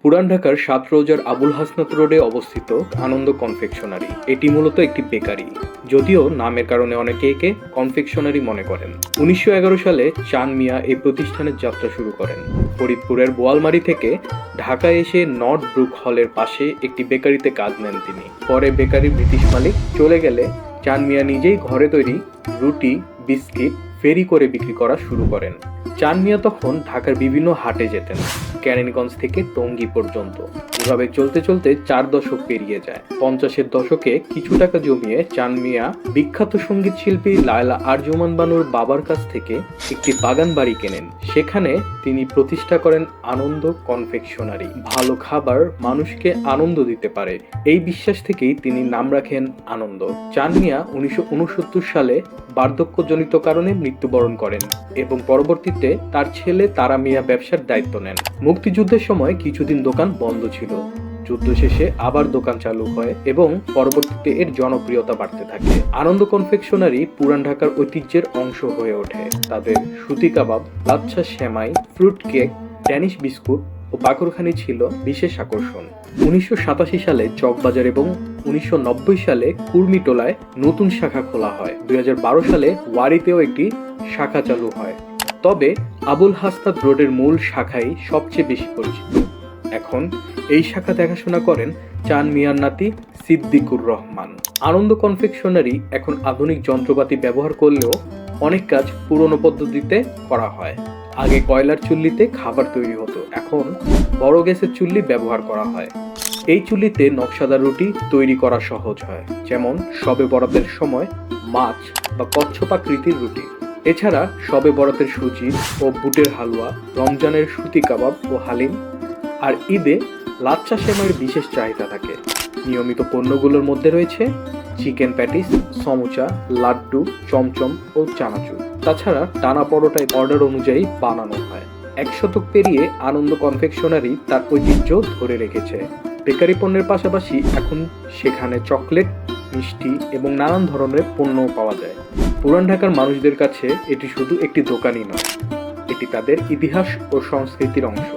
পুরান ঢাকার সাতরোজার আবুল হাসনাত রোডে অবস্থিত আনন্দ কনফেকশনারি। এটি মূলত একটি বেকারি, যদিও নামের কারণে অনেকে একে কনফেকশনারি মনে করেন। 1911 সালে চাঁদ মিয়া এই প্রতিষ্ঠানের যাত্রা শুরু করেন। ফরিদপুরের বোয়ালমারী থেকে ঢাকায় এসে নর্থ ব্রুক হলের পাশে একটি বেকারিতে কাজ নেন তিনি। পরে বেকারির ব্রিটিশ মালিক চলে গেলে চাঁদ মিয়া নিজেই ঘরে তৈরি রুটি, বিস্কিট ফেরি করে বিক্রি করা শুরু করেন। চাঁদ মিয়া তখন ঢাকার বিভিন্ন হাটে যেতেন, কেরানীগঞ্জ থেকে টঙ্গী পর্যন্ত। এভাবে চলতে চলতে 4 দশক পেরিয়ে যায়। 50-এর দশকে কিছু টাকা জমিয়ে চাঁদ মিয়া বিখ্যাত সঙ্গীত শিল্পী লায়লা আরজুমান বানুর বাবার কাছ থেকে একটি বাগান বাড়ি কেনেন। সেখানে তিনি প্রতিষ্ঠা করেন আনন্দ কনফেকশনারি। ভালো খাবার মানুষকে আনন্দ দিতে পারে, এই বিশ্বাস থেকেই তিনি নাম রাখেন আনন্দ। চাঁদ মিয়া 1969 সালে বার্ধক্যজনিত কারণে মৃত্যুবরণ করেন এবং পরবর্তীতে তার ছেলে তারা মিয়া ব্যবসার দায়িত্ব নেন। মুক্তিযুদ্ধের সময় কিছুদিন দোকান বন্ধ ছিল। যুদ্ধ শেষে আবার দোকান চালু হয় এবং পরবর্তীতে এর জনপ্রিয়তা বাড়তে থাকে। আনন্দ কনফেকশনারি পুরান ঢাকার ঐতিহ্যের অংশ হয়ে ওঠে। তাদের সুতি কাবাব, লাচ্ছা সেমাই, ফ্রুট কেক, ড্যানিশ বিস্কুট ও বাকরখানি ছিল বিশেষ আকর্ষণ। 1987 সালে চকবাজার এবং 1990 সালে কুর্মিটোলায় নতুন শাখা খোলা হয়। 2012 সালে ওয়ারিতেও একটি শাখা চালু হয়। তবে আবুল হাসনাত রোডের মূল শাখাই সবচেয়ে বেশি পরিচিত। এখন এই শাখা দেখাশোনা করেন চাঁদ মিয়ার নাতি সিদ্দিকুর রহমান। আনন্দ কনফেকশনারি এখন আধুনিক যন্ত্রপাতি ব্যবহার করলেও অনেক কাজ পুরনো পদ্ধতিতে করা হয়। আগে কয়লার চুল্লিতে খাবার তৈরি হতো, এখন বড় গ্যাসের চুল্লি ব্যবহার করা হয়। এই চুল্লিতে নকশাদার রুটি তৈরি করা সহজ হয়, যেমন শবে বরাতের সময় মাছ বা কচ্ছপাকৃতির রুটি। এছাড়া শবে বরাতের সুজি ও বুটের হালুয়া, রমজানের সুতি কাবাব ও হালিম, আর ঈদে লাচ্ছা সেমাইয়ের বিশেষ চাহিদা থাকে। নিয়মিত পণ্যগুলোর মধ্যে রয়েছে চিকেন প্যাটিস, সমুচা, লাড্ডু, চমচম ও চানাচুর। তাছাড়া টানা পরোটায় অর্ডার অনুযায়ী বানানো হয়। 1 শতক পেরিয়ে আনন্দ কনফেকশনারি তার ঐতিহ্য ধরে রেখেছে। বেকারি পণ্যের পাশাপাশি এখন সেখানে চকলেট, মিষ্টি এবং নানান ধরনের পণ্যও পাওয়া যায়। পুরান ঢাকার মানুষদের কাছে এটি শুধু একটি দোকানই নয়, এটি তাদের ইতিহাস ও সংস্কৃতির অংশ।